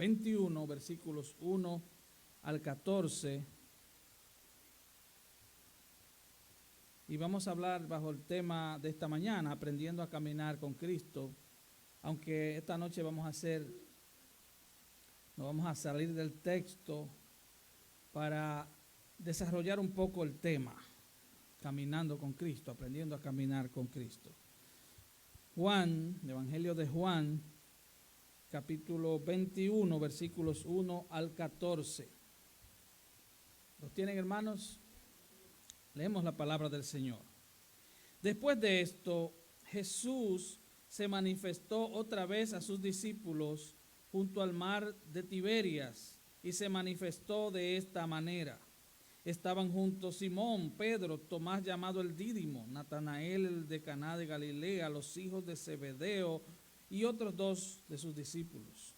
21, versículos 1 al 14. Y vamos a hablar bajo el tema de esta mañana, aprendiendo a caminar con Cristo. Aunque esta noche no vamos a salir del texto para desarrollar un poco el tema, caminando con Cristo, aprendiendo a caminar con Cristo. Juan, el Evangelio de Juan, capítulo 21, versículos 1 al 14. ¿Los tienen, hermanos? Leemos la palabra del Señor. Después de esto, Jesús se manifestó otra vez a sus discípulos junto al mar de Tiberias y se manifestó de esta manera. Estaban juntos Simón, Pedro, Tomás llamado el Dídimo, Natanael el de Caná de Galilea, los hijos de Zebedeo y otros dos de sus discípulos.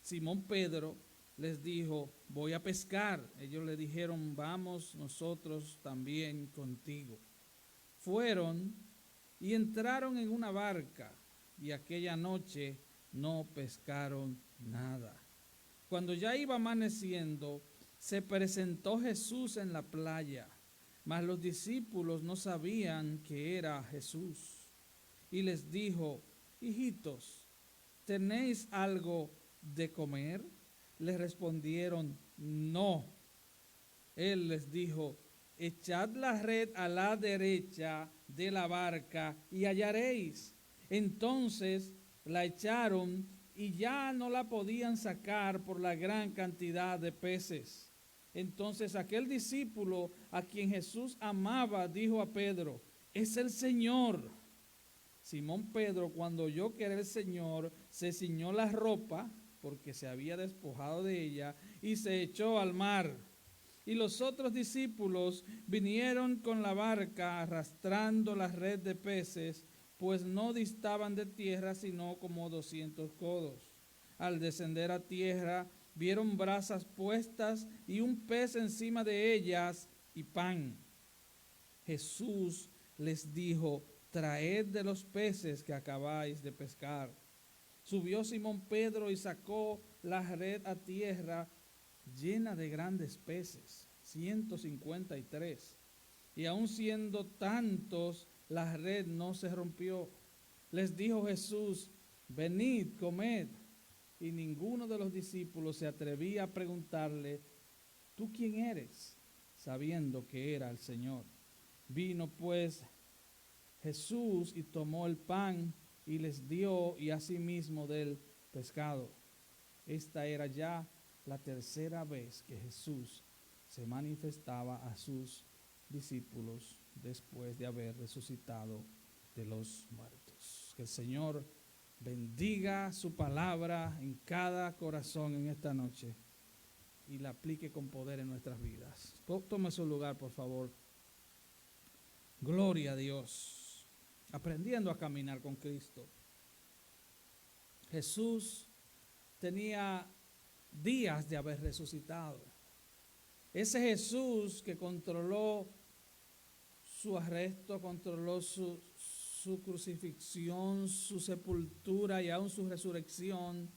Simón Pedro les dijo: voy a pescar. Ellos le dijeron: vamos nosotros también contigo. Fueron y entraron en una barca, y aquella noche no pescaron nada. Cuando ya iba amaneciendo, se presentó Jesús en la playa, mas los discípulos no sabían que era Jesús. Y les dijo: hijitos, ¿tenéis algo de comer? Les respondieron: no. Él les dijo: echad la red a la derecha de la barca y hallaréis. Entonces la echaron y ya no la podían sacar por la gran cantidad de peces. Entonces aquel discípulo a quien Jesús amaba dijo a Pedro: es el Señor. Simón Pedro, cuando oyó que era el Señor, se ciñó la ropa, porque se había despojado de ella, y se echó al mar. Y los otros discípulos vinieron con la barca arrastrando la red de peces, pues no distaban de tierra sino como 200 codos. Al descender a tierra, vieron brasas puestas y un pez encima de ellas y pan. Jesús les dijo: traed de los peces que acabáis de pescar. Subió Simón Pedro y sacó la red a tierra llena de grandes peces, 153. Y aun siendo tantos, la red no se rompió. Les dijo Jesús: venid, comed. Y ninguno de los discípulos se atrevía a preguntarle: ¿tú quién eres?, sabiendo que era el Señor. Vino pues Jesús y tomó el pan y les dio, y asimismo del pescado. Esta era ya la tercera vez que Jesús se manifestaba a sus discípulos después de haber resucitado de los muertos. Que el Señor bendiga su palabra en cada corazón en esta noche y la aplique con poder en nuestras vidas. Tome su lugar, por favor. Gloria a Dios. Aprendiendo a caminar con Cristo. Jesús tenía días de haber resucitado. Ese Jesús que controló su arresto, controló su crucifixión, su sepultura y aún su resurrección,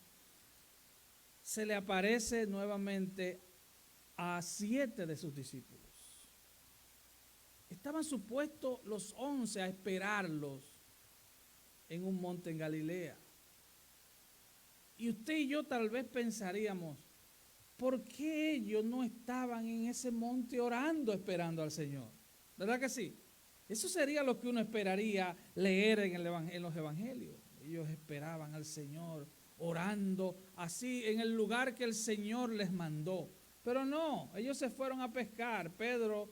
se le aparece nuevamente a 7 de sus discípulos. Estaban supuestos los 11 a esperarlos en un monte en Galilea. Y usted y yo tal vez pensaríamos: ¿por qué ellos no estaban en ese monte orando, esperando al Señor? ¿Verdad que sí? Eso sería lo que uno esperaría leer en los evangelios. Ellos esperaban al Señor, orando así en el lugar que el Señor les mandó. Pero no, ellos se fueron a pescar. Pedro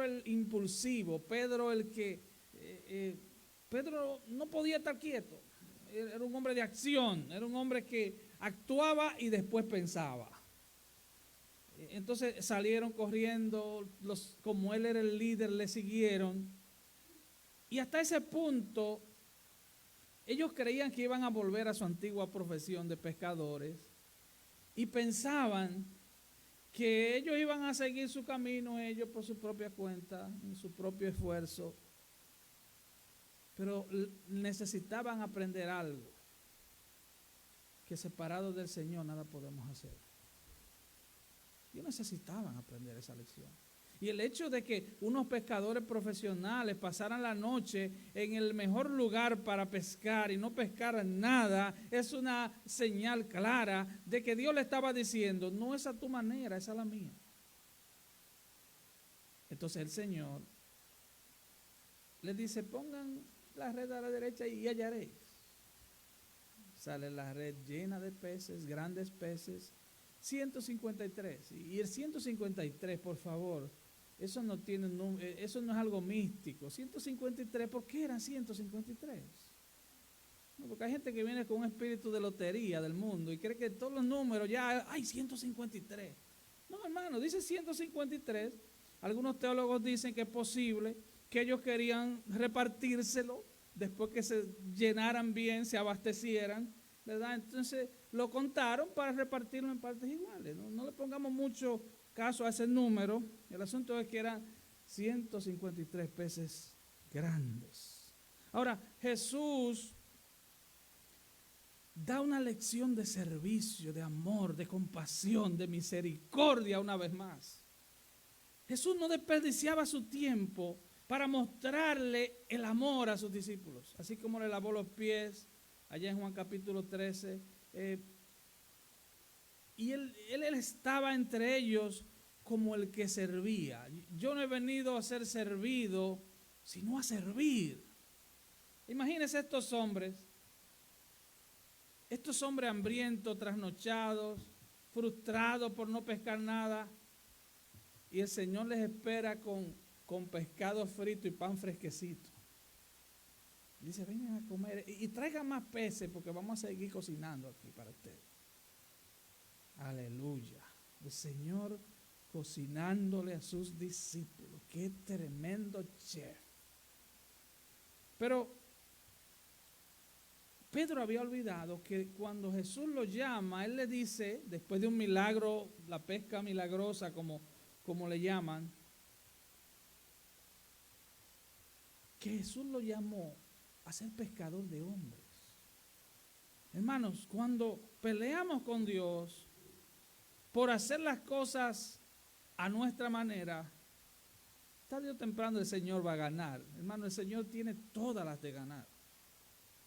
el impulsivo, Pedro el que... Pedro no podía estar quieto. Era un hombre de acción, era un hombre que actuaba y después pensaba. Entonces salieron corriendo, como él era el líder, le siguieron. Y hasta ese punto, ellos creían que iban a volver a su antigua profesión de pescadores y pensaban que ellos iban a seguir su camino, ellos por su propia cuenta, en su propio esfuerzo. Pero necesitaban aprender algo. que separados del Señor nada podemos hacer. Ellos necesitaban aprender esa lección. Y el hecho de que unos pescadores profesionales pasaran la noche en el mejor lugar para pescar y no pescaran nada, es una señal clara de que Dios le estaba diciendo, no es a tu manera, es a la mía. Entonces el Señor les dice, pongan la red a la derecha y hallaréis. Sale la red llena de peces, grandes peces, 153. Y el 153, por favor, eso no es algo místico. 153, ¿por qué eran 153? No, porque hay gente que viene con un espíritu de lotería del mundo y cree que todos los números ya hay 153. No, hermano, dice 153. Algunos teólogos dicen que es posible que ellos querían repartírselo después que se llenaran bien, se abastecieran, ¿verdad? Entonces lo contaron para repartirlo en partes iguales. No le pongamos mucho caso a ese número. El asunto es que eran 153 peces grandes. Ahora, Jesús da una lección de servicio, de amor, de compasión, de misericordia una vez más. Jesús no desperdiciaba su tiempo para mostrarle el amor a sus discípulos, así como le lavó los pies allá en Juan capítulo 13. Y él estaba entre ellos como el que servía. Yo no he venido a ser servido, sino a servir. Imagínense estos hombres hambrientos, trasnochados, frustrados por no pescar nada. Y el Señor les espera con pescado frito y pan fresquecito. Dice, vengan a comer y traigan más peces porque vamos a seguir cocinando aquí para ustedes. Aleluya. El Señor cocinándole a sus discípulos. Qué tremendo chef. Pero Pedro había olvidado que cuando Jesús lo llama, él le dice, después de un milagro, la pesca milagrosa como le llaman, que Jesús lo llamó a ser pescador de hombres. Hermanos, cuando peleamos con Dios por hacer las cosas a nuestra manera, tarde o temprano el Señor va a ganar. Hermano, el Señor tiene todas las de ganar.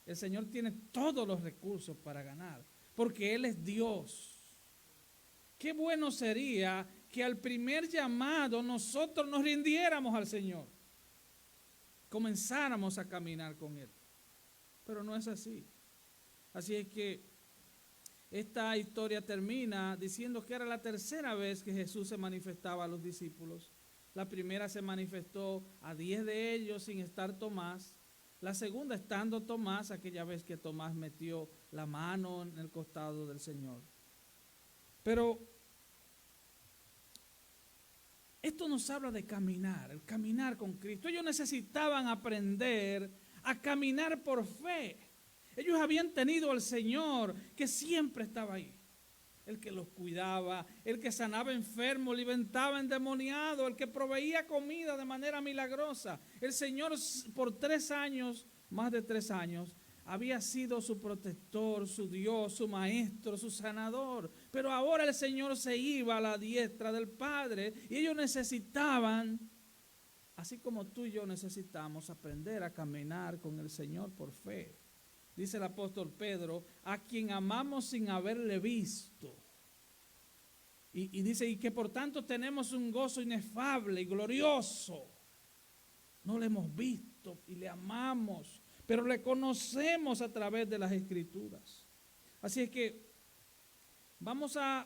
El Señor tiene todos los recursos para ganar, porque Él es Dios. Qué bueno sería que al primer llamado nosotros nos rindiéramos al Señor, comenzáramos a caminar con Él, pero no es así. Así es que esta historia termina diciendo que era la tercera vez que Jesús se manifestaba a los discípulos. La primera se manifestó a 10 de ellos sin estar Tomás. La segunda estando Tomás, aquella vez que Tomás metió la mano en el costado del Señor. Pero esto nos habla de caminar, el caminar con Cristo. Ellos necesitaban aprender a caminar por fe. Ellos habían tenido al Señor que siempre estaba ahí. El que los cuidaba, el que sanaba enfermos, libertaba endemoniados, el que proveía comida de manera milagrosa. El Señor por 3 años, más de 3 años, había sido su protector, su Dios, su maestro, su sanador. Pero ahora el Señor se iba a la diestra del Padre y ellos necesitaban, así como tú y yo necesitamos, aprender a caminar con el Señor por fe. Dice el apóstol Pedro, a quien amamos sin haberle visto. Y dice, y que por tanto tenemos un gozo inefable y glorioso. No le hemos visto y le amamos, pero le conocemos a través de las Escrituras. Así es que vamos a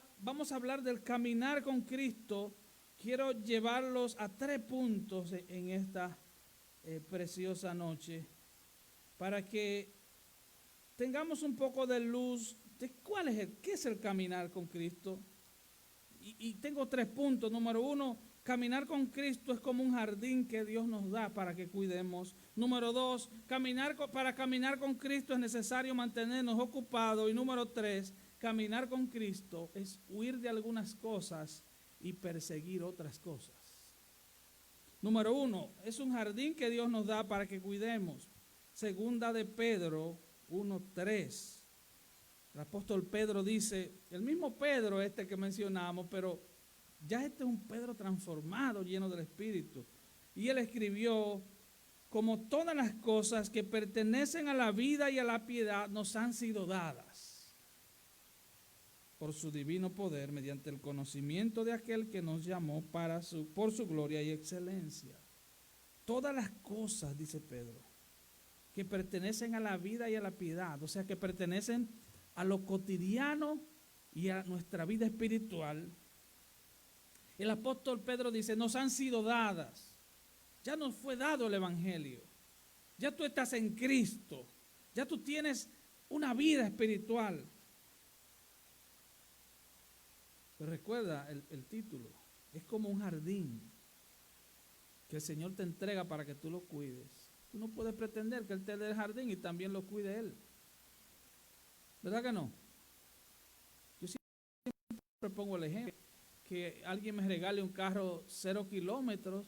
hablar del caminar con Cristo. Quiero llevarlos a 3 puntos en esta preciosa noche para que tengamos un poco de luz de qué es el caminar con Cristo. Y tengo 3 puntos. Número 1, caminar con Cristo es como un jardín que Dios nos da para que cuidemos. Número 2, para caminar con Cristo es necesario mantenernos ocupados. Y número 3, caminar con Cristo es huir de algunas cosas y perseguir otras cosas. Número 1, es un jardín que Dios nos da para que cuidemos. Segunda de Pedro 1:3. El apóstol Pedro dice, el mismo Pedro este que mencionamos, pero ya este es un Pedro transformado, lleno del Espíritu. Y él escribió, como todas las cosas que pertenecen a la vida y a la piedad nos han sido dadas por su divino poder, mediante el conocimiento de aquel que nos llamó por su gloria y excelencia. Todas las cosas, dice Pedro, que pertenecen a la vida y a la piedad, o sea, que pertenecen a lo cotidiano y a nuestra vida espiritual. El apóstol Pedro dice, nos han sido dadas. Ya nos fue dado el Evangelio. Ya tú estás en Cristo. Ya tú tienes una vida espiritual. Pero recuerda el título. Es como un jardín que el Señor te entrega para que tú lo cuides. Tú no puedes pretender que Él te dé el jardín y también lo cuide Él. ¿Verdad que no? Yo siempre pongo el ejemplo. Que alguien me regale un carro 0 kilómetros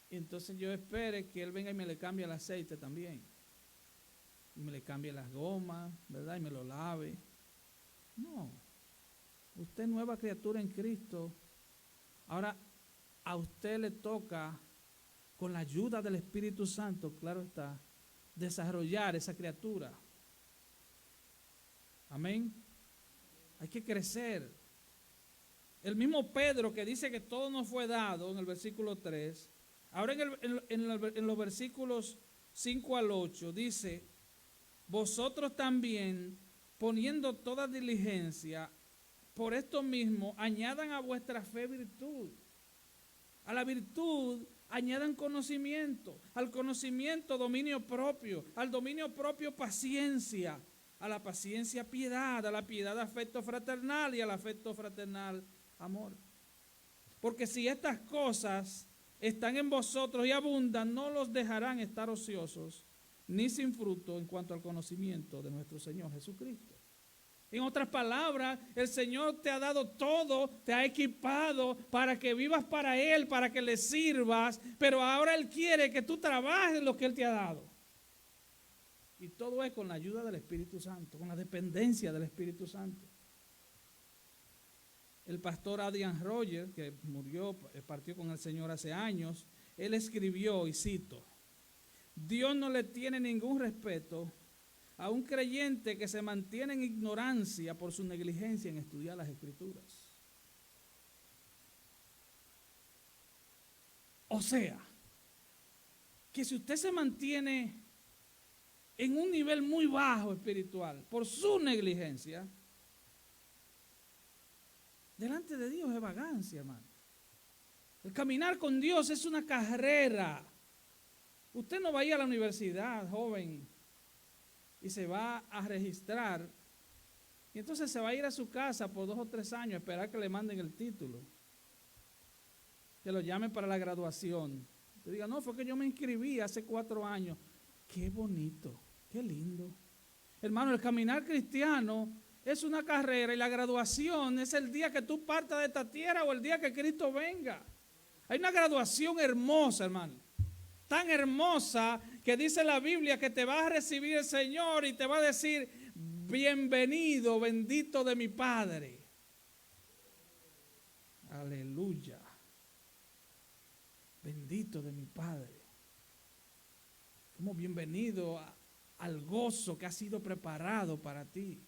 y entonces yo espere que él venga y me le cambie el aceite también y me le cambie las gomas, ¿verdad? Y me lo lave. No, usted es nueva criatura en Cristo. Ahora a usted le toca, con la ayuda del Espíritu Santo, claro está, desarrollar esa criatura. Amén. Hay que crecer. El mismo Pedro que dice que todo nos fue dado en el versículo 3, ahora en los versículos 5 al 8 dice, vosotros también, poniendo toda diligencia, por esto mismo, añadan a vuestra fe virtud. A la virtud añadan conocimiento, al conocimiento dominio propio, al dominio propio paciencia, a la paciencia piedad, a la piedad afecto fraternal y al afecto fraternal amor. Porque si estas cosas están en vosotros y abundan, no los dejarán estar ociosos ni sin fruto en cuanto al conocimiento de nuestro Señor Jesucristo. En otras palabras, el Señor te ha dado todo, te ha equipado para que vivas para Él, para que le sirvas, pero ahora Él quiere que tú trabajes lo que Él te ha dado. Y todo es con la ayuda del Espíritu Santo, con la dependencia del Espíritu Santo. El pastor Adrian Rogers, que partió con el Señor hace años, él escribió, y cito, Dios no le tiene ningún respeto a un creyente que se mantiene en ignorancia por su negligencia en estudiar las Escrituras. O sea, que si usted se mantiene en un nivel muy bajo espiritual por su negligencia, delante de Dios es vagancia, hermano. El caminar con Dios es una carrera. Usted no va a ir a la universidad, joven, y se va a registrar, y entonces se va a ir a su casa por 2 o 3 años a esperar que le manden el título, que lo llamen para la graduación. Te diga, no, fue que yo me inscribí hace 4 años. Qué bonito, qué lindo. Hermano, el caminar cristiano es una carrera y la graduación es el día que tú partas de esta tierra o el día que Cristo venga. Hay una graduación hermosa, hermano. Tan hermosa que dice la Biblia que te va a recibir el Señor y te va a decir, bienvenido, bendito de mi Padre. Aleluya. Bendito de mi Padre. Como bienvenido al gozo que ha sido preparado para ti.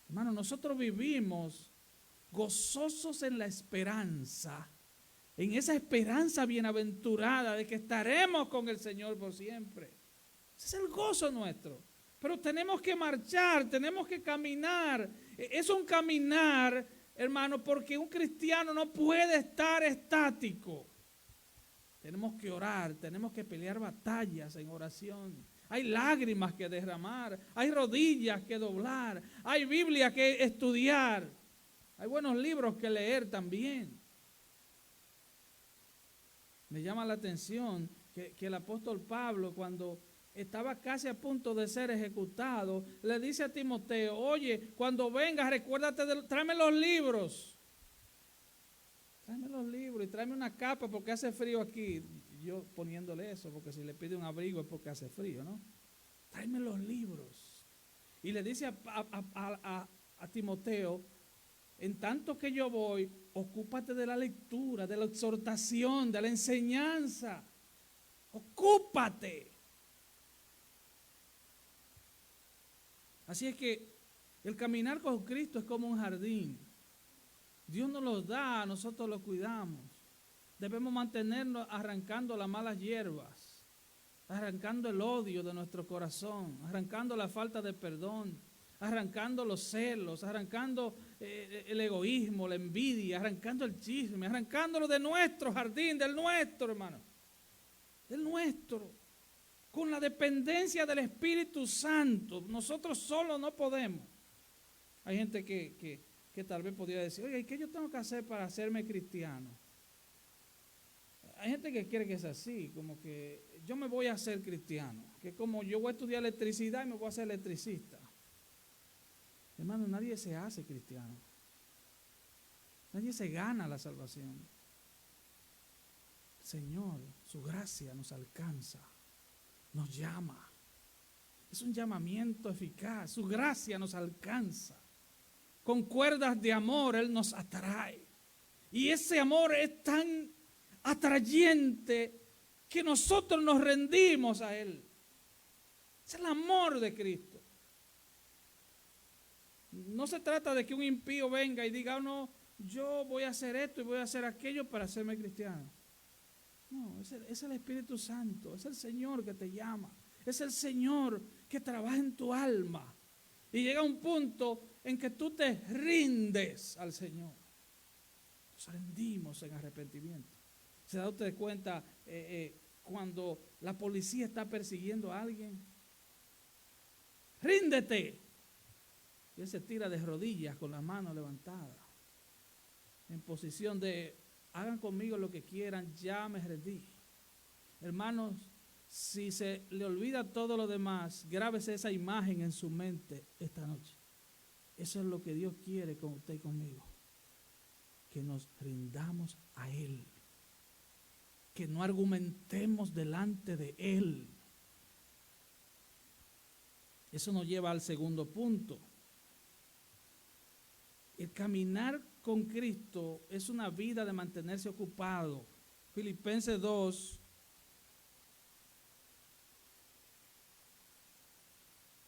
Hermano, nosotros vivimos gozosos en la esperanza, en esa esperanza bienaventurada de que estaremos con el Señor por siempre. Ese es el gozo nuestro. Pero tenemos que marchar, tenemos que caminar. Es un caminar, hermano, porque un cristiano no puede estar estático. Tenemos que orar, tenemos que pelear batallas en oración. Hay lágrimas que derramar, hay rodillas que doblar, hay Biblia que estudiar, hay buenos libros que leer también. Me llama la atención que el apóstol Pablo, cuando estaba casi a punto de ser ejecutado, le dice a Timoteo, oye, cuando vengas recuérdate, tráeme los libros. Tráeme los libros y tráeme una capa porque hace frío aquí. Yo poniéndole eso, porque si le pide un abrigo es porque hace frío, ¿no? Tráeme los libros. Y le dice a Timoteo, en tanto que yo voy, ocúpate de la lectura, de la exhortación, de la enseñanza. Ocúpate. Así es que el caminar con Cristo es como un jardín. Dios nos lo da, nosotros lo cuidamos. Debemos mantenernos arrancando las malas hierbas, arrancando el odio de nuestro corazón, arrancando la falta de perdón, arrancando los celos, arrancando el egoísmo, la envidia, arrancando el chisme, arrancándolo de nuestro jardín, del nuestro, hermano, del nuestro, con la dependencia del Espíritu Santo. Nosotros solos no podemos. Hay gente que tal vez podría decir, oye, ¿qué yo tengo que hacer para hacerme cristiano? Hay gente que quiere que sea así, como que yo me voy a hacer cristiano, que como yo voy a estudiar electricidad y me voy a hacer electricista. Hermano, nadie se hace cristiano. Nadie se gana la salvación. El Señor, su gracia nos alcanza, nos llama. Es un llamamiento eficaz, su gracia nos alcanza. Con cuerdas de amor Él nos atrae. Y ese amor es tan atrayente que nosotros nos rendimos a Él. Es el amor de Cristo. No se trata de que un impío venga y diga, oh, no, yo voy a hacer esto y voy a hacer aquello para hacerme cristiano. No, es el Espíritu Santo, es el Señor que te llama, es el Señor que trabaja en tu alma. Y llega un punto en que tú te rindes al Señor. Nos rendimos en arrepentimiento. ¿Se da usted cuenta cuando la policía está persiguiendo a alguien? ¡Ríndete! Y él se tira de rodillas con las manos levantadas, en posición de, hagan conmigo lo que quieran, ya me rendí. Hermanos, si se le olvida todo lo demás, grábese esa imagen en su mente esta noche. Eso es lo que Dios quiere con usted y conmigo. Que nos rindamos a Él. Que no argumentemos delante de Él. Eso nos lleva al segundo punto. El caminar con Cristo es una vida de mantenerse ocupado. Filipenses 2,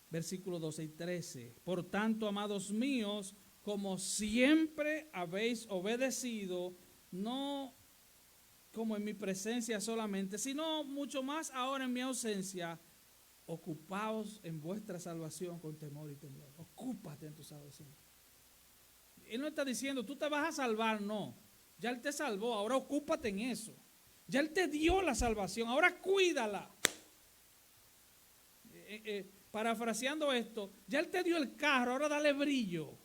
versículos 12 y 13. Por tanto, amados míos, como siempre habéis obedecido, no como en mi presencia solamente, sino mucho más ahora en mi ausencia, ocupaos en vuestra salvación con temor y temblor. Ocúpate en tu salvación. Él no está diciendo, tú te vas a salvar, no. Ya Él te salvó, ahora ocúpate en eso. Ya Él te dio la salvación, ahora cuídala. Parafraseando esto, ya Él te dio el carro, ahora dale brillo.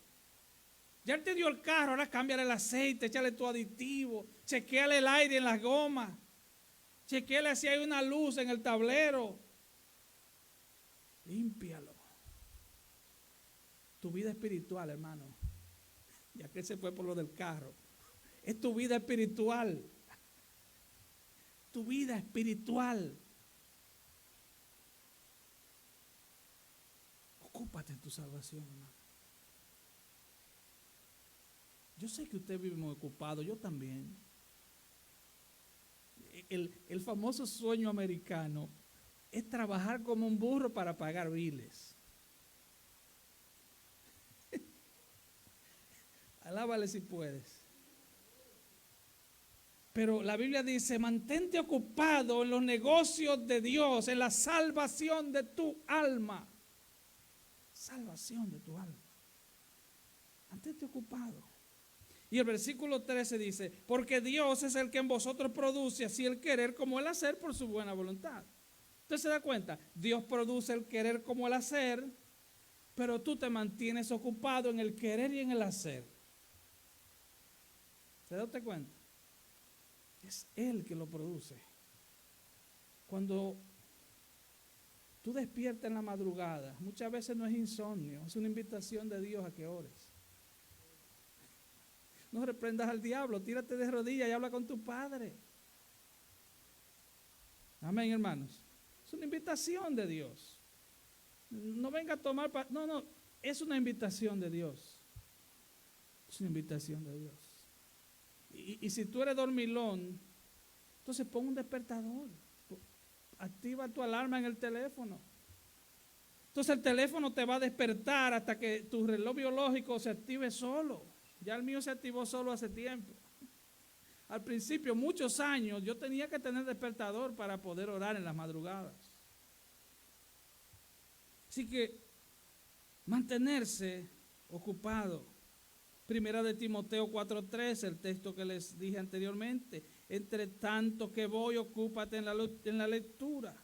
Ya Él te dio el carro, ahora cámbiale el aceite, échale tu aditivo, chequéale el aire en las gomas, chequéale si hay una luz en el tablero. Límpialo. Tu vida espiritual, hermano. Ya que se fue por lo del carro. Es tu vida espiritual. Tu vida espiritual. Ocúpate en tu salvación, hermano. Yo sé que usted vive muy ocupado, yo también. El famoso sueño americano es trabajar como un burro para pagar biles. Alábale si puedes. Pero la Biblia dice, mantente ocupado en los negocios de Dios, en la salvación de tu alma. Salvación de tu alma. Mantente ocupado. Y el versículo 13 dice, porque Dios es el que en vosotros produce así el querer como el hacer por su buena voluntad. Entonces se da cuenta, Dios produce el querer como el hacer, pero tú te mantienes ocupado en el querer y en el hacer. ¿Se da usted cuenta? Es Él que lo produce. Cuando tú despiertas en la madrugada, muchas veces no es insomnio, es una invitación de Dios a que ores. No reprendas al diablo, tírate de rodillas y habla con tu Padre. Amén, hermanos. Es una invitación de Dios. No venga a tomar, no, es una invitación de Dios. Es una invitación de Dios. Y si tú eres dormilón, entonces pon un despertador. Activa tu alarma en el teléfono. Entonces el teléfono te va a despertar hasta que tu reloj biológico se active solo. Ya el mío se activó solo hace tiempo. Al principio, muchos años, yo tenía que tener despertador para poder orar en las madrugadas. Así que mantenerse ocupado. Primera de Timoteo 4:3, el texto que les dije anteriormente. Entre tanto que voy, ocúpate en la lectura,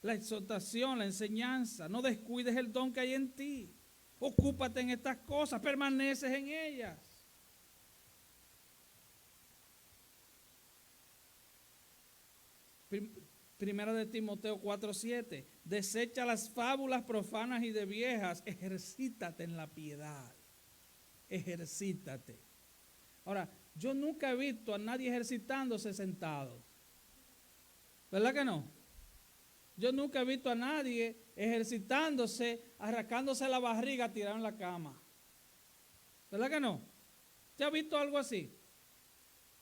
la exhortación, la enseñanza. No descuides el don que hay en ti. Ocúpate en estas cosas, permaneces en ellas. Primera de Timoteo 4:7. Desecha las fábulas profanas y de viejas. Ejercítate en la piedad. Ejercítate. Ahora, yo nunca he visto a nadie ejercitándose sentado. ¿Verdad que no? Yo nunca he visto a nadie ejercitándose, arrancándose la barriga, tirado en la cama. ¿Verdad que no? ¿Te ha visto algo así?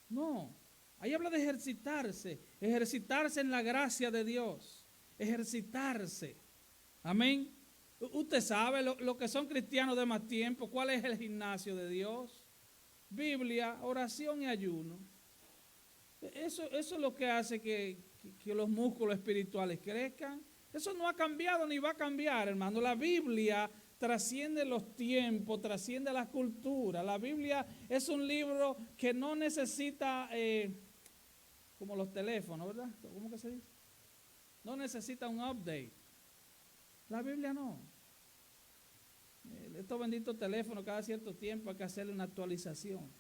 No. Ahí habla de ejercitarse, ejercitarse en la gracia de Dios, ejercitarse. Amén. Usted sabe, lo que son cristianos de más tiempo, ¿cuál es el gimnasio de Dios? Biblia, oración y ayuno. Eso es lo que hace que los músculos espirituales crezcan. Eso no ha cambiado ni va a cambiar, hermano. La Biblia trasciende los tiempos, trasciende las culturas. La Biblia es un libro que no necesita, como los teléfonos, ¿verdad? ¿Cómo que se dice? No necesita un update. La Biblia no. Estos benditos teléfonos, cada cierto tiempo hay que hacerle una actualización.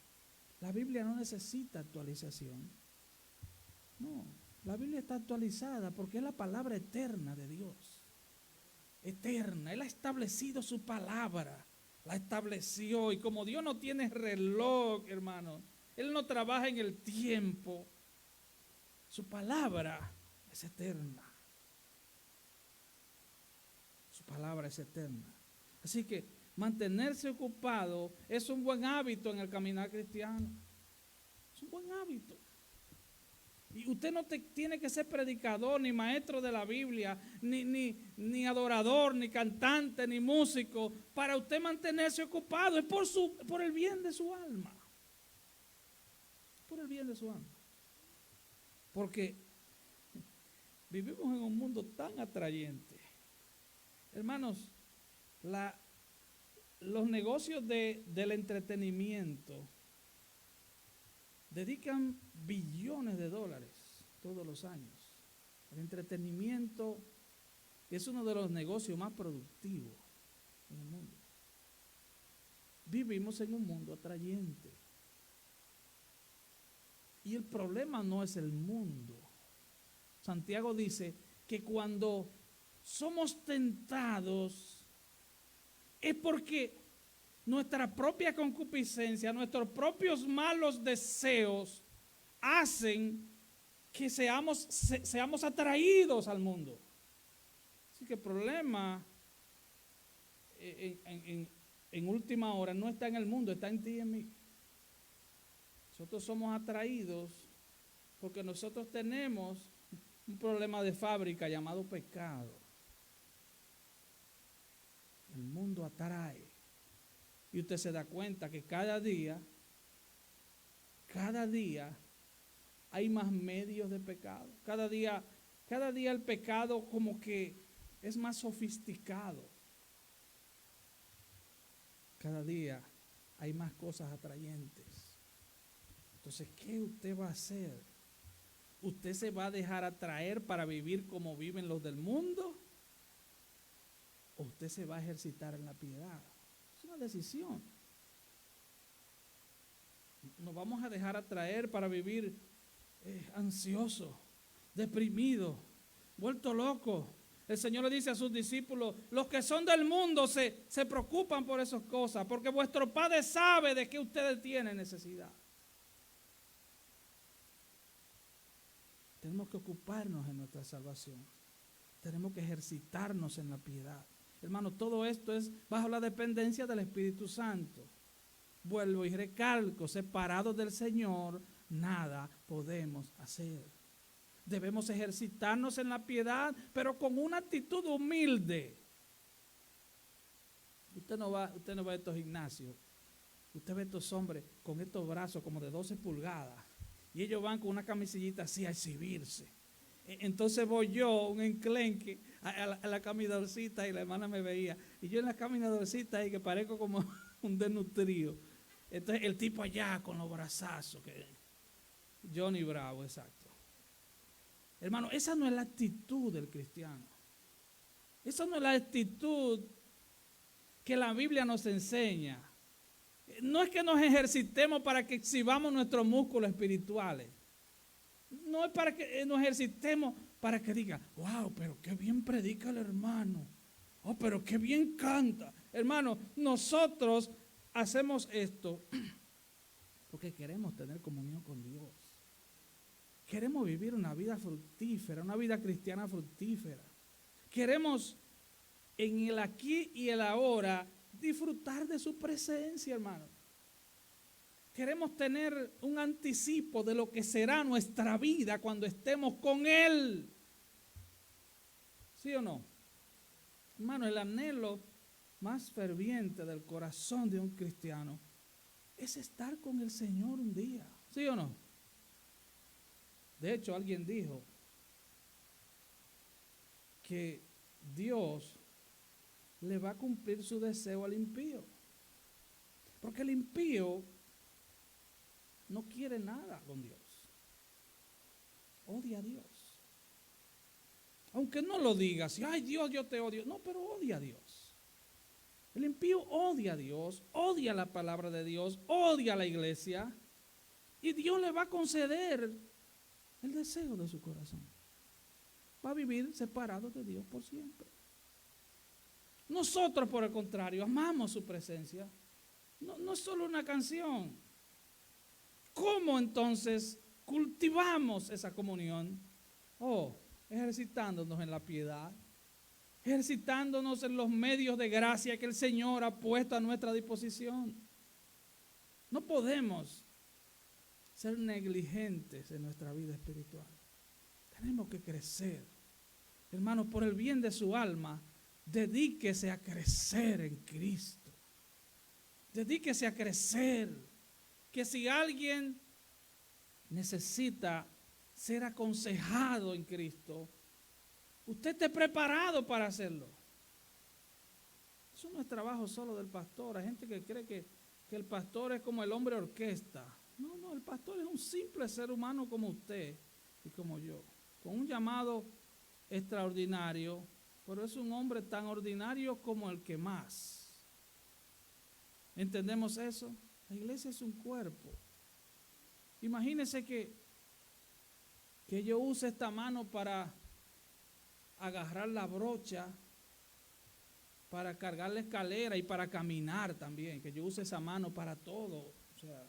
La Biblia no necesita actualización. No, la Biblia está actualizada porque es la palabra eterna de Dios. Eterna. Él ha establecido su palabra. La estableció. Y como Dios no tiene reloj, hermano, Él no trabaja en el tiempo. Su palabra es eterna. Su palabra es eterna. Así que mantenerse ocupado es un buen hábito en el caminar cristiano. Es un buen hábito. Y usted no tiene que ser predicador, ni maestro de la Biblia, ni adorador, ni cantante, ni músico, para usted mantenerse ocupado. Es por el bien de su alma. Por el bien de su alma. Porque vivimos en un mundo tan atrayente. Hermanos, los negocios del entretenimiento dedican billones de dólares todos los años. El entretenimiento es uno de los negocios más productivos en el mundo. Vivimos en un mundo atrayente. Y el problema no es el mundo. Santiago dice que cuando somos tentados es porque nuestra propia concupiscencia, nuestros propios malos deseos hacen que seamos atraídos al mundo. Así que el problema en última hora no está en el mundo, está en ti y en mí. Nosotros somos atraídos porque nosotros tenemos un problema de fábrica llamado pecado. El mundo atrae. Y usted se da cuenta que cada día hay más medios de pecado. Cada día el pecado como que es más sofisticado. Cada día hay más cosas atrayentes. Entonces, ¿qué usted va a hacer? ¿Usted se va a dejar atraer para vivir como viven los del mundo? ¿O usted se va a ejercitar en la piedad? Es una decisión. Nos vamos a dejar atraer para vivir ansioso, deprimido, vuelto loco. El Señor le dice a sus discípulos, los que son del mundo se preocupan por esas cosas, porque vuestro Padre sabe de qué ustedes tienen necesidad. Tenemos que ocuparnos en nuestra salvación. Tenemos que ejercitarnos en la piedad. Hermano, todo esto es bajo la dependencia del Espíritu Santo. Vuelvo y recalco, separados del Señor, nada podemos hacer. Debemos ejercitarnos en la piedad, pero con una actitud humilde. Usted no va a estos gimnasios. Usted ve a estos hombres con estos brazos como de 12 pulgadas. Y ellos van con una camisillita así a exhibirse. Entonces voy yo, un enclenque, a la caminadorcita y la hermana me veía. Y yo en la caminadorcita ahí que parezco como un desnutrido. Entonces el tipo allá con los brazazos. Johnny Bravo, exacto. Hermano, esa no es la actitud del cristiano. Esa no es la actitud que la Biblia nos enseña. No es que nos ejercitemos para que exhibamos nuestros músculos espirituales. No es para que nos ejercitemos para que diga, wow, pero qué bien predica el hermano. Oh, pero qué bien canta. Hermano, nosotros hacemos esto porque queremos tener comunión con Dios. Queremos vivir una vida fructífera, una vida cristiana fructífera. Queremos en el aquí y el ahora disfrutar de su presencia, hermano. Queremos tener un anticipo de lo que será nuestra vida cuando estemos con Él. ¿Sí o no? Hermano, el anhelo más ferviente del corazón de un cristiano es estar con el Señor un día. ¿Sí o no? De hecho, alguien dijo que Dios le va a cumplir su deseo al impío. Porque el impío no quiere nada con Dios. Odia a Dios. Aunque no lo diga así, ay Dios, yo te odio. No, pero odia a Dios. El impío odia a Dios, odia la palabra de Dios, odia a la iglesia. Y Dios le va a conceder el deseo de su corazón. Va a vivir separado de Dios por siempre. Nosotros, por el contrario, amamos su presencia. No es solo una canción. ¿Cómo entonces cultivamos esa comunión? Ejercitándonos en la piedad, ejercitándonos en los medios de gracia que el Señor ha puesto a nuestra disposición. No podemos ser negligentes en nuestra vida espiritual. Tenemos que crecer. Hermanos, por el bien de su alma, dedíquese a crecer en Cristo. Dedíquese a crecer. Que si alguien necesita ser aconsejado en Cristo, usted esté preparado para hacerlo. Eso no es trabajo solo del pastor. Hay gente que cree que el pastor es como el hombre orquesta. No, el pastor es un simple ser humano como usted y como yo, con un llamado extraordinario, pero es un hombre tan ordinario como el que más. ¿Entendemos eso? La iglesia es un cuerpo. Imagínese que yo use esta mano para agarrar la brocha, para cargar la escalera y para caminar también, que yo use esa mano para todo. O sea,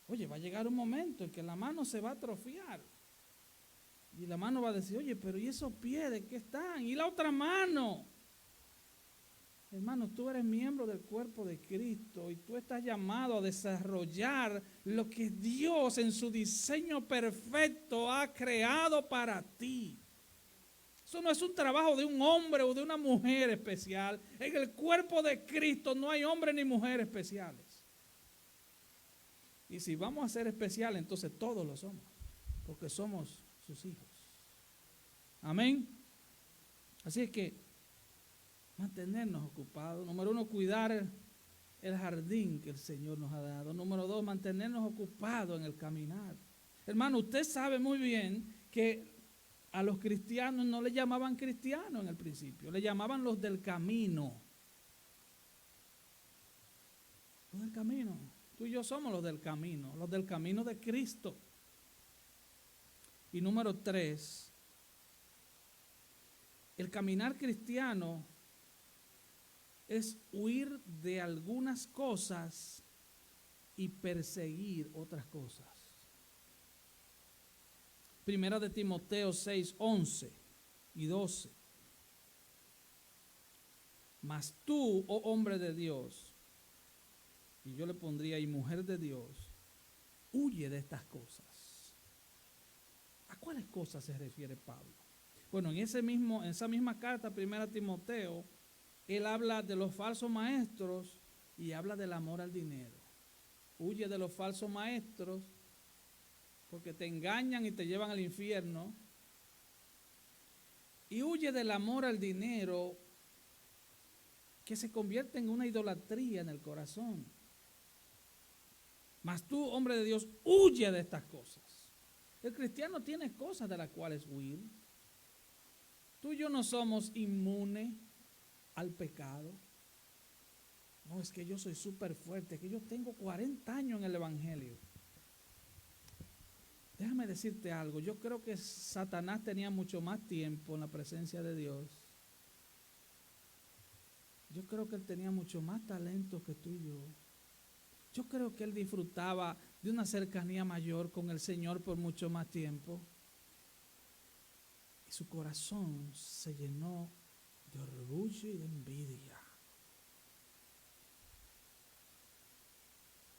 oye, va a llegar un momento en que la mano se va a atrofiar. Y la mano va a decir, oye, pero ¿y esos pies de qué están? ¿Y la otra mano? Hermano, tú eres miembro del cuerpo de Cristo y tú estás llamado a desarrollar lo que Dios en su diseño perfecto ha creado para ti. Eso no es un trabajo de un hombre o de una mujer especial. En el cuerpo de Cristo no hay hombre ni mujer especiales. Y si vamos a ser especiales, entonces todos lo somos, porque somos sus hijos. Amén. Así es que mantenernos ocupados. Número 1, cuidar el jardín que el Señor nos ha dado. Número 2, mantenernos ocupados en el caminar. Hermano, usted sabe muy bien que a los cristianos no le llamaban cristianos en el principio, le llamaban los del camino. Los del camino. Tú y yo somos los del camino de Cristo. Y número 3, el caminar cristiano es huir de algunas cosas y perseguir otras cosas. Primera de Timoteo 6, 11 y 12. Mas tú, oh hombre de Dios, y yo le pondría ahí mujer de Dios, huye de estas cosas. ¿A cuáles cosas se refiere Pablo? Bueno, en esa misma carta, 1 Timoteo, él habla de los falsos maestros y habla del amor al dinero. Huye de los falsos maestros porque te engañan y te llevan al infierno. Y huye del amor al dinero que se convierte en una idolatría en el corazón. Mas tú, hombre de Dios, huye de estas cosas. El cristiano tiene cosas de las cuales huir. Tú y yo no somos inmunes al pecado. No, es que yo soy súper fuerte, que yo tengo 40 años en el evangelio. Déjame decirte algo, yo creo que Satanás tenía mucho más tiempo en la presencia de Dios. Yo creo que él tenía mucho más talento que tú y yo. Yo creo que él disfrutaba de una cercanía mayor con el Señor por mucho más tiempo. Y su corazón se llenó de orgullo y de envidia.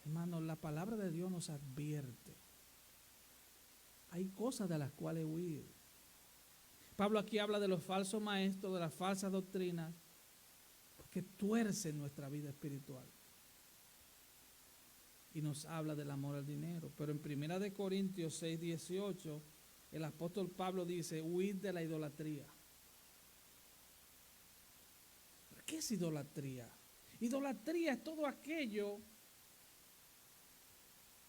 Hermanos, la palabra de Dios nos advierte. Hay cosas de las cuales huir. Pablo aquí habla de los falsos maestros, de las falsas doctrinas, porque tuercen nuestra vida espiritual. Y nos habla del amor al dinero. Pero en 1 Corintios 6:18, el apóstol Pablo dice, huid de la idolatría. ¿Qué es idolatría? Idolatría es todo aquello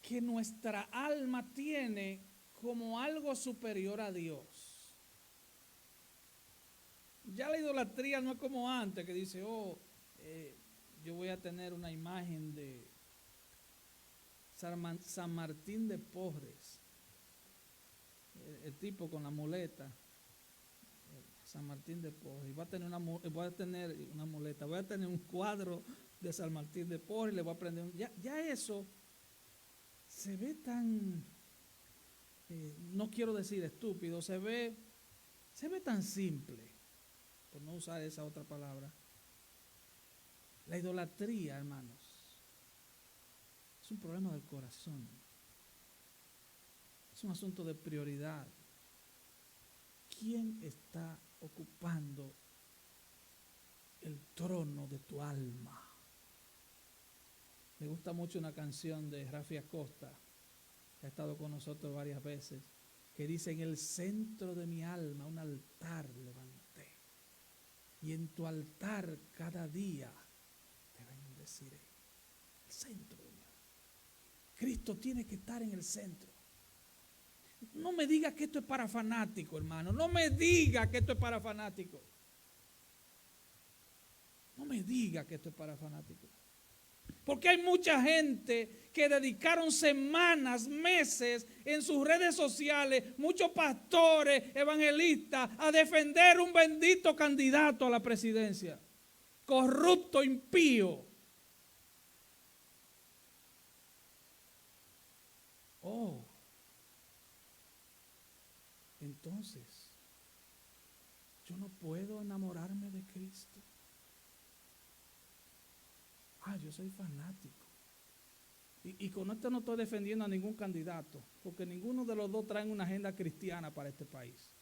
que nuestra alma tiene como algo superior a Dios. Ya la idolatría no es como antes, que dice, yo voy a tener una imagen de San Martín de Porres, el tipo con la muleta, San Martín de Porres, y voy a tener una muleta, voy a tener un cuadro de San Martín de Porres, le voy a prender ya eso se ve tan, no quiero decir estúpido, se ve tan simple, por no usar esa otra palabra. La idolatría, hermanos, es un problema del corazón. Es un asunto de prioridad. ¿Quién está ocupando el trono de tu alma? Me gusta mucho una canción de Rafi Acosta, que ha estado con nosotros varias veces, que dice, en el centro de mi alma un altar levanté, y en tu altar cada día te bendeciré. El centro de mi alma. Cristo tiene que estar en el centro. No me diga que esto es para fanático, hermano. No me diga que esto es para fanático. No me diga que esto es para fanático. Porque hay mucha gente que dedicaron semanas, meses en sus redes sociales, muchos pastores, evangelistas, a defender un bendito candidato a la presidencia. Corrupto, impío. Entonces, yo no puedo enamorarme de Cristo. Yo soy fanático. Y con esto no estoy defendiendo a ningún candidato, porque ninguno de los dos traen una agenda cristiana para este país.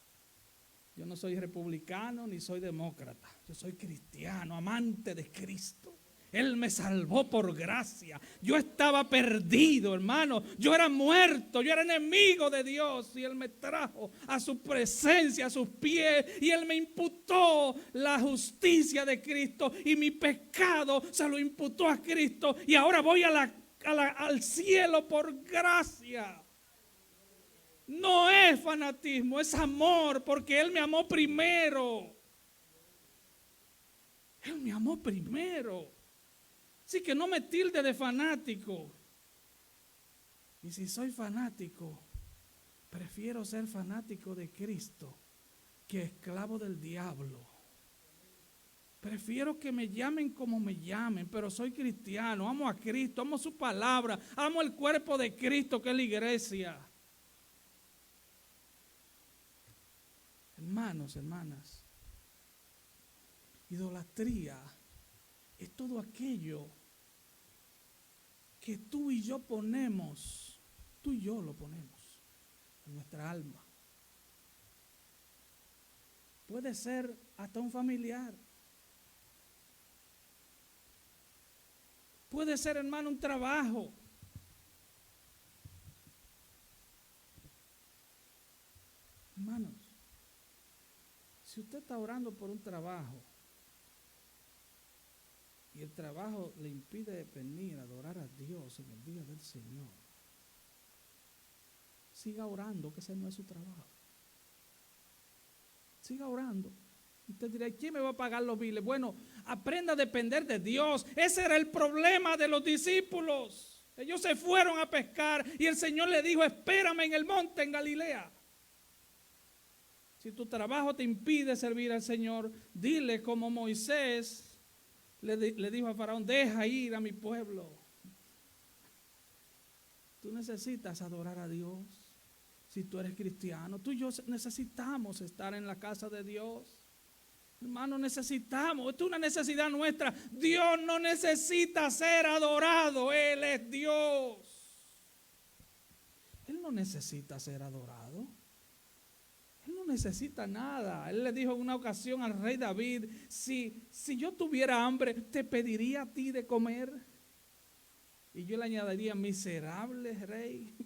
Yo no soy republicano ni soy demócrata. Yo soy cristiano, amante de Cristo. Él me salvó por gracia. Yo estaba perdido, hermano. Yo era muerto, yo era enemigo de Dios. Y Él me trajo a su presencia, a sus pies. Y Él me imputó la justicia de Cristo. Y mi pecado se lo imputó a Cristo. Y ahora voy al cielo por gracia. No es fanatismo, es amor, porque Él me amó primero. Él me amó primero. Así que no me tilde de fanático. Y si soy fanático, prefiero ser fanático de Cristo que esclavo del diablo. Prefiero que me llamen como me llamen, pero soy cristiano, amo a Cristo, amo su palabra, amo el cuerpo de Cristo que es la iglesia. Hermanos, hermanas, idolatría es todo aquello que tú y yo ponemos, tú y yo lo ponemos en nuestra alma. Puede ser hasta un familiar. Puede ser, hermano, un trabajo. Hermanos, si usted está orando por un trabajo y el trabajo le impide venir a adorar a Dios en el día del Señor, siga orando, que ese no es su trabajo. Siga orando. Usted dirá, ¿quién me va a pagar los biles? Bueno, aprenda a depender de Dios. Ese era el problema de los discípulos. Ellos se fueron a pescar y el Señor le dijo, espérame en el monte en Galilea. Si tu trabajo te impide servir al Señor, dile como Moisés le dijo a Faraón, deja ir a mi pueblo. Tú necesitas adorar a Dios. Si tú eres cristiano, tú y yo necesitamos estar en la casa de Dios. Hermano, necesitamos, esto es una necesidad nuestra. Dios no necesita ser adorado, Él es Dios. Él no necesita ser adorado. Él no necesita nada. Él le dijo en una ocasión al rey David, si yo tuviera hambre, te pediría a ti de comer. Y yo le añadiría, miserable rey.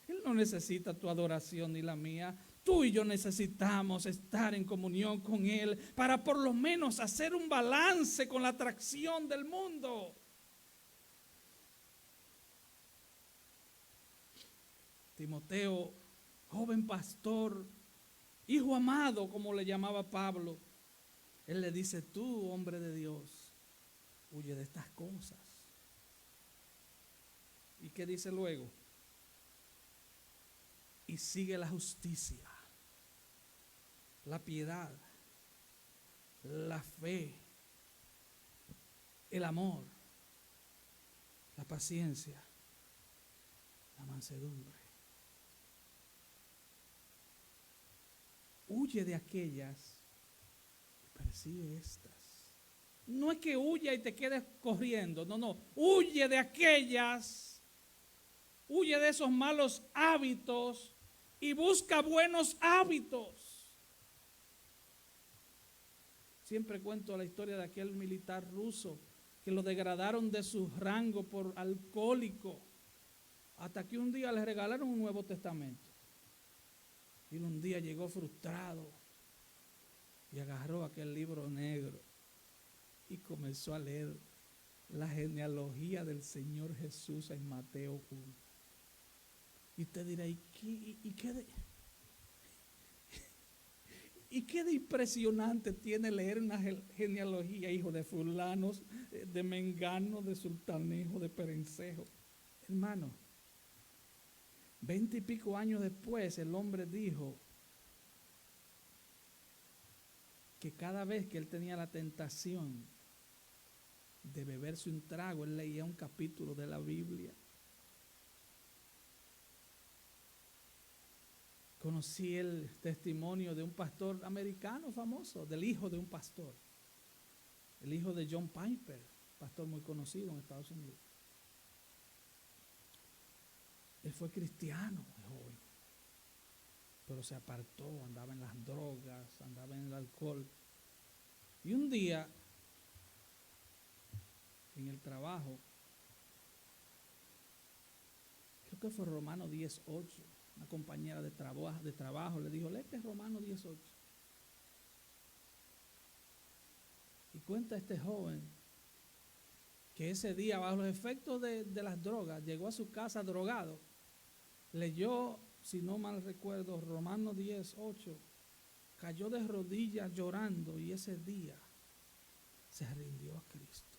Él no necesita tu adoración ni la mía. Tú y yo necesitamos estar en comunión con Él para por lo menos hacer un balance con la atracción del mundo. Timoteo, joven pastor, hijo amado, como le llamaba Pablo, él le dice, tú, hombre de Dios, huye de estas cosas. ¿Y qué dice luego? Y sigue la justicia, la piedad, la fe, el amor, la paciencia, la mansedumbre. Huye de aquellas y persigue estas. No es que huya y te quedes corriendo, no, huye de aquellas, huye de esos malos hábitos y busca buenos hábitos. Siempre cuento la historia de aquel militar ruso que lo degradaron de su rango por alcohólico, hasta que un día le regalaron un Nuevo Testamento. Y un día llegó frustrado y agarró aquel libro negro y comenzó a leer la genealogía del Señor Jesús en Mateo 1. Y usted dirá, ¿y qué de impresionante tiene leer una genealogía, hijo de fulanos, de mengano, de sultanejo, de perencejo? Hermano, 20 y pico años después el hombre dijo que cada vez que él tenía la tentación de beberse un trago, él leía un capítulo de la Biblia. Conocí el testimonio de un pastor americano famoso, del hijo de un pastor, el hijo de John Piper, pastor muy conocido en Estados Unidos. Él fue cristiano, joven, pero se apartó, andaba en las drogas, andaba en el alcohol. Y un día, en el trabajo, creo que fue Romano 10:8, una compañera de trabajo le dijo, léete Romano 10:8. Y cuenta este joven que ese día, bajo los efectos de las drogas, llegó a su casa drogado, leyó, si no mal recuerdo, Romanos 10:8, cayó de rodillas llorando y ese día se rindió a Cristo.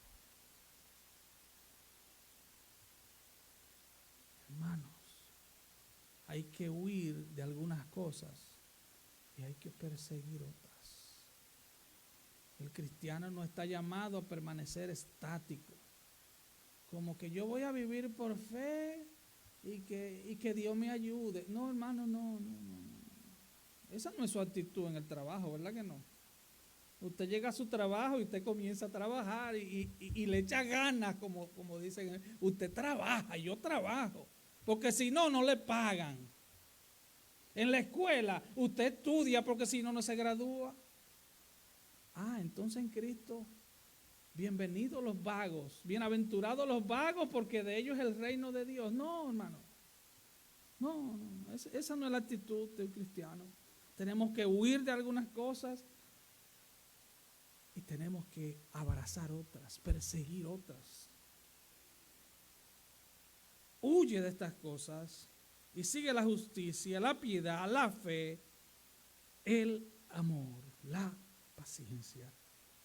Hermanos, hay que huir de algunas cosas y hay que perseguir otras. El cristiano no está llamado a permanecer estático, como que yo voy a vivir por fe y que Dios me ayude. No, hermano, no. Esa no es su actitud en el trabajo, ¿verdad que no? Usted llega a su trabajo y usted comienza a trabajar y le echa ganas, como dicen. Usted trabaja, yo trabajo. Porque si no, no le pagan. En la escuela, usted estudia porque si no, no se gradúa. Entonces en Cristo, bienvenidos los vagos, bienaventurados los vagos porque de ellos es el reino de Dios. No, hermano. No, esa no es la actitud de un cristiano. Tenemos que huir de algunas cosas y tenemos que abrazar otras, perseguir otras. Huye de estas cosas y sigue la justicia, la piedad, la fe, el amor, la paciencia,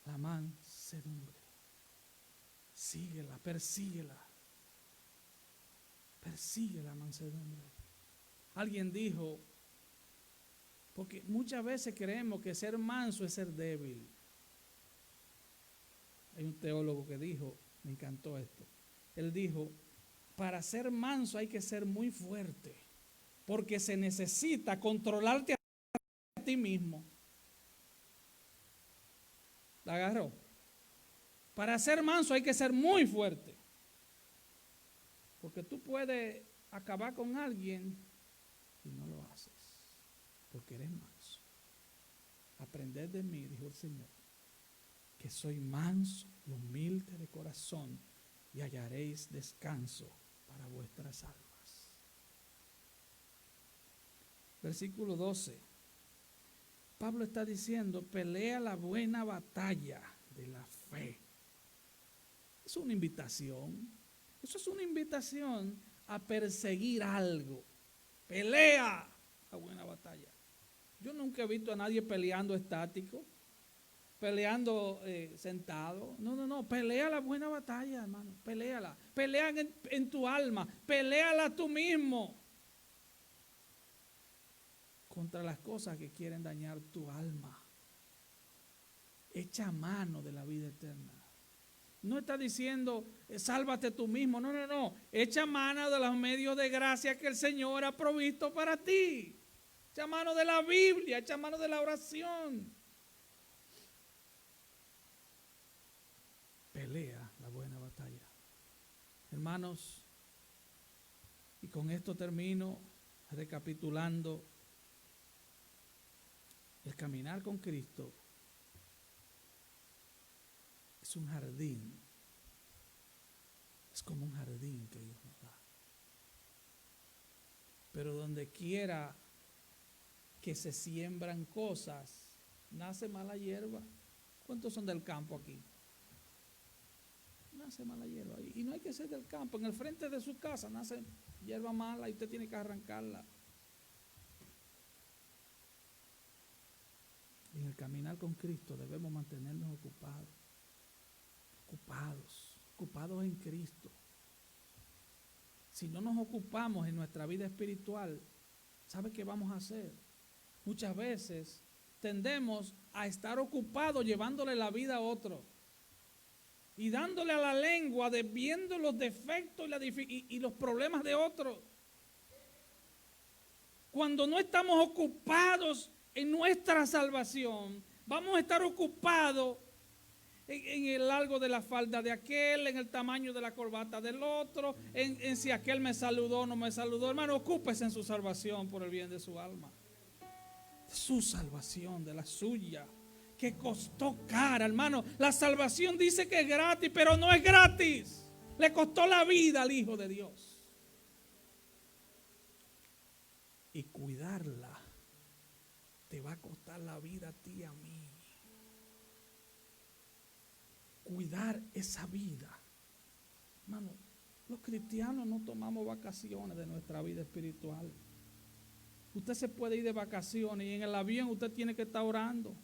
la mansedumbre. Síguela, persíguela. Persigue la mansedumbre. Alguien dijo, porque muchas veces creemos que ser manso es ser débil. Hay un teólogo que dijo, me encantó esto, él dijo, para ser manso hay que ser muy fuerte, porque se necesita controlarte a ti mismo. ¿La agarró? Para ser manso hay que ser muy fuerte, porque tú puedes acabar con alguien y no lo haces, porque eres manso. Aprended de mí, dijo el Señor, que soy manso y humilde de corazón, y hallaréis descanso para vuestras almas. Versículo 12. Pablo está diciendo, pelea la buena batalla de la fe. Es una invitación. Eso es una invitación a perseguir algo. Pelea la buena batalla. Yo nunca he visto a nadie peleando estático, peleando sentado. No. Pelea la buena batalla, hermano. Peléala. Pelea en tu alma. Peléala tú mismo contra las cosas que quieren dañar tu alma. Echa mano de la vida eterna. No está diciendo, sálvate tú mismo. No. Echa mano de los medios de gracia que el Señor ha provisto para ti. Echa mano de la Biblia, echa mano de la oración. Pelea la buena batalla. Hermanos, y con esto termino recapitulando. El caminar con Cristo es un jardín. Es como un jardín que Dios nos da. Pero donde quiera que se siembran cosas, nace mala hierba. ¿Cuántos son del campo aquí? Nace mala hierba. Y no hay que ser del campo. En el frente de su casa nace hierba mala y usted tiene que arrancarla. En el caminar con Cristo debemos mantenernos ocupados en Cristo. Si no nos ocupamos en nuestra vida espiritual, ¿sabe qué vamos a hacer? Muchas veces tendemos a estar ocupados llevándole la vida a otro y dándole a la lengua, viendo los defectos y los problemas de otro. Cuando no estamos ocupados en nuestra salvación, vamos a estar ocupados en el largo de la falda de aquel, en el tamaño de la corbata del otro, en si aquel me saludó o no me saludó. Hermano, ocúpese en su salvación por el bien de su alma. Su salvación, de la suya, que costó cara, hermano. La salvación dice que es gratis, pero no es gratis. Le costó la vida al Hijo de Dios. Y cuidarla te va a costar la vida a ti y a mí. Cuidar esa vida. Hermano, los cristianos no tomamos vacaciones de nuestra vida espiritual. Usted se puede ir de vacaciones y en el avión usted tiene que estar orando.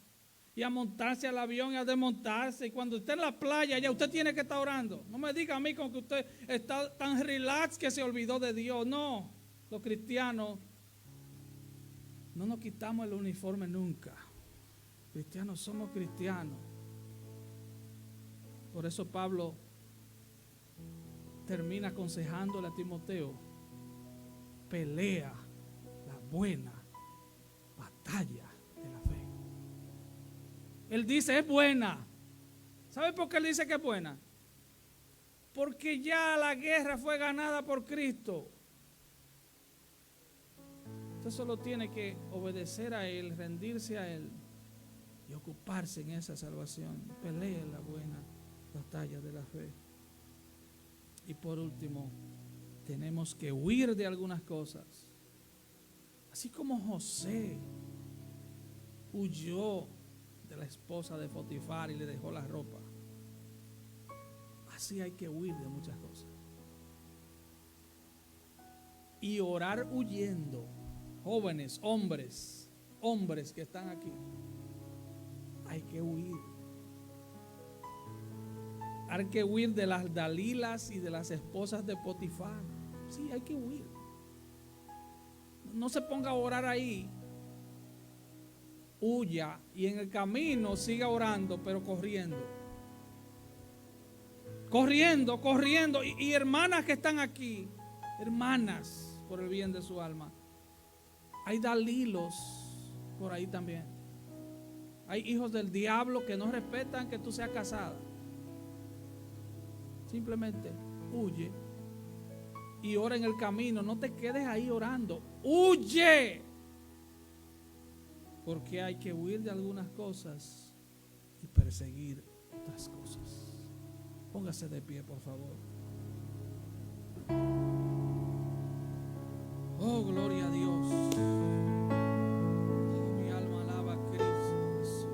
Y a montarse al avión y a desmontarse. Y cuando esté en la playa ya usted tiene que estar orando. No me diga a mí como que usted está tan relax que se olvidó de Dios. No, los cristianos no nos quitamos el uniforme nunca. Cristianos somos cristianos. Por eso Pablo termina aconsejándole a Timoteo: pelea la buena batalla de la fe. Él dice, es buena. ¿Sabe por qué Él dice que es buena? Porque ya la guerra fue ganada por Cristo. Usted solo tiene que obedecer a Él, rendirse a Él y ocuparse en esa salvación. Pelee la buena batalla de la fe. Y por último, tenemos que huir de algunas cosas. Así como José huyó de la esposa de Potifar y le dejó la ropa, así hay que huir de muchas cosas. Y orar huyendo. Jóvenes, hombres que están aquí, hay que huir. Hay que huir de las Dalilas y de las esposas de Potifar. Sí, hay que huir. No se ponga a orar ahí. Huya y en el camino siga orando, pero corriendo. Corriendo. Y hermanas que están aquí, hermanas, por el bien de su alma, hay dalilos por ahí también. Hay hijos del diablo que no respetan que tú seas casada. Simplemente huye y ora en el camino. No te quedes ahí orando. Huye. Porque hay que huir de algunas cosas y perseguir otras cosas. Póngase de pie, por favor. Oh, gloria a Dios. Oh, mi alma alaba a Cristo Jesús.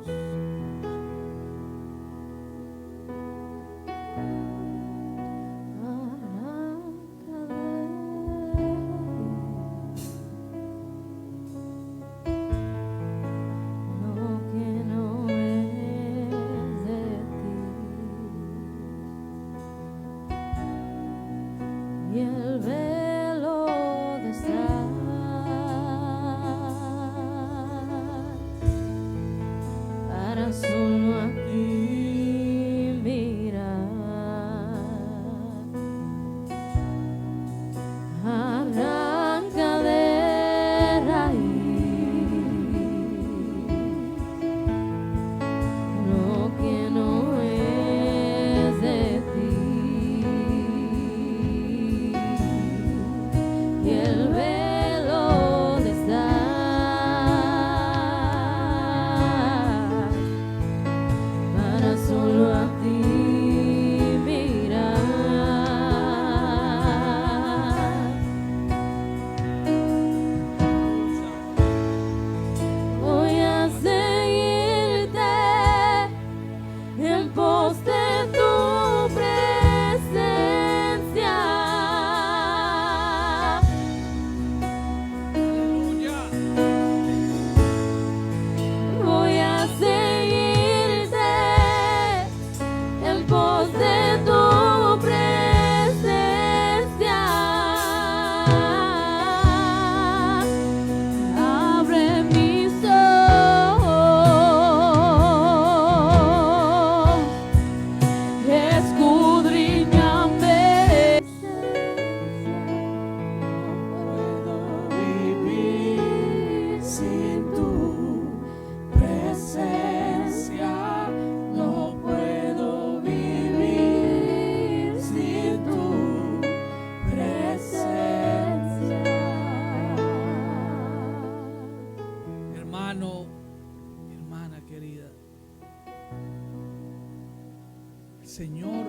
Señor,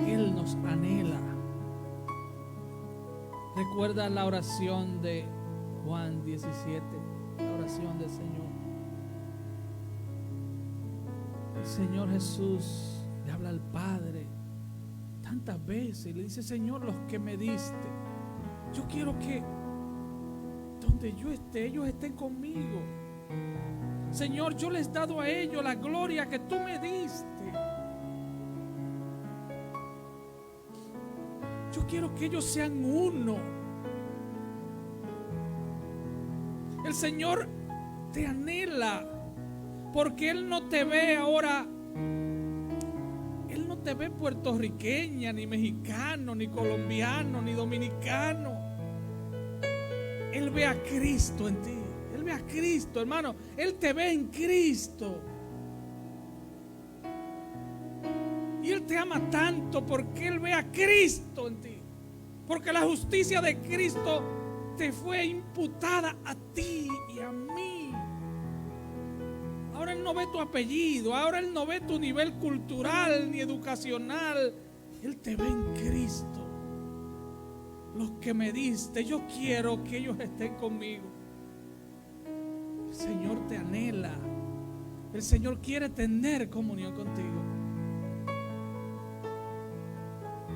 Él nos anhela. Recuerda la oración de Juan 17, la oración del Señor. El Señor Jesús le habla al Padre tantas veces y le dice: Señor, los que me diste, yo quiero que donde yo esté, ellos estén conmigo. Señor, yo les he dado a ellos la gloria que tú me diste. Yo quiero que ellos sean uno. El Señor te anhela, porque Él no te ve ahora. Él no te ve puertorriqueña, ni mexicano, ni colombiano, ni dominicano. Él ve a Cristo en ti. Él ve a Cristo, hermano. Él te ve en Cristo. Y Él te ama tanto porque Él ve a Cristo en ti. Porque la justicia de Cristo te fue imputada a ti y a mí. Ahora Él no ve tu apellido, ahora Él no ve tu nivel cultural ni educacional. Él te ve en Cristo. Los que me diste, yo quiero que ellos estén conmigo. El Señor te anhela. El Señor quiere tener comunión contigo.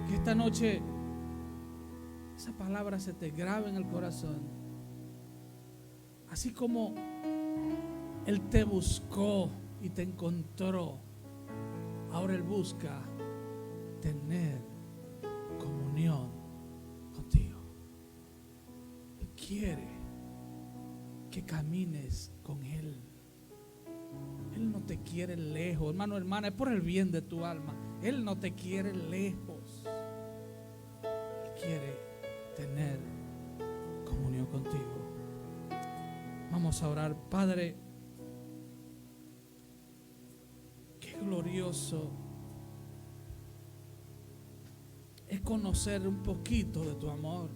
Que esta noche esa palabra se te grabe en el corazón. Así como Él te buscó y te encontró, ahora Él busca tener comunión contigo. Él quiere que camines con Él. Él no te quiere lejos, hermano, hermana, es por el bien de tu alma. Él no te quiere lejos. Él quiere tener comunión contigo. Vamos a orar. Padre, qué glorioso es conocer un poquito de tu amor.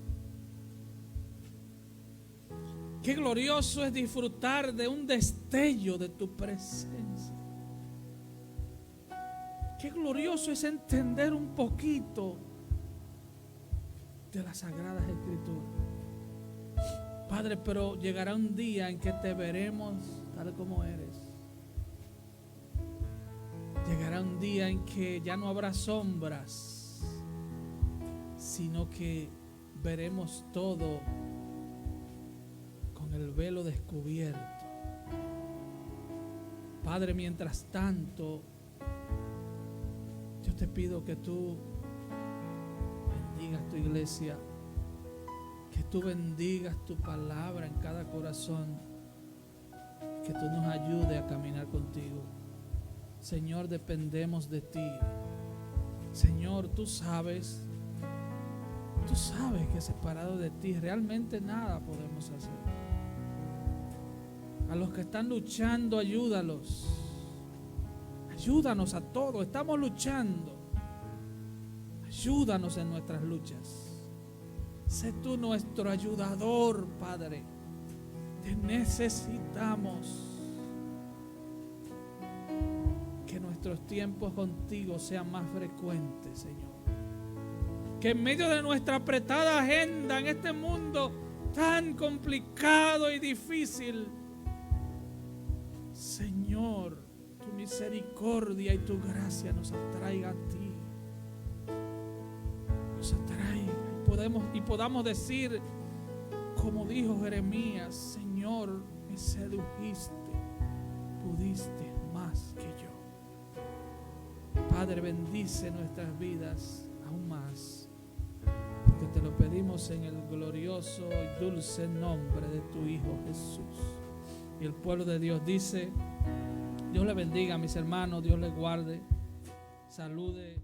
Qué glorioso es disfrutar de un destello de tu presencia. Qué glorioso es entender un poquito de las Sagradas Escrituras. Padre, pero llegará un día en que te veremos tal como eres. Llegará un día en que ya no habrá sombras, sino que veremos todo con el velo descubierto. Padre, mientras tanto, yo te pido que tú bendigas tu iglesia, que tú bendigas tu palabra en cada corazón, que tú nos ayudes a caminar contigo. Señor, dependemos de ti. Señor, tú sabes que separado de ti realmente nada podemos hacer. A los que están luchando, ayúdalos. Ayúdanos a todos, estamos luchando. Ayúdanos en nuestras luchas. Sé tú nuestro ayudador, Padre. Te necesitamos. Que nuestros tiempos contigo sean más frecuentes, Señor. Que en medio de nuestra apretada agenda en este mundo tan complicado y difícil, Señor, tu misericordia y tu gracia nos atraiga a ti. Nos atraiga y podamos decir, como dijo Jeremías: Señor, me sedujiste, pudiste más que yo. Padre, bendice nuestras vidas aún más, porque te lo pedimos en el glorioso y dulce nombre de tu Hijo Jesús. Y el pueblo de Dios dice: Dios le bendiga, mis hermanos, Dios les guarde, salude.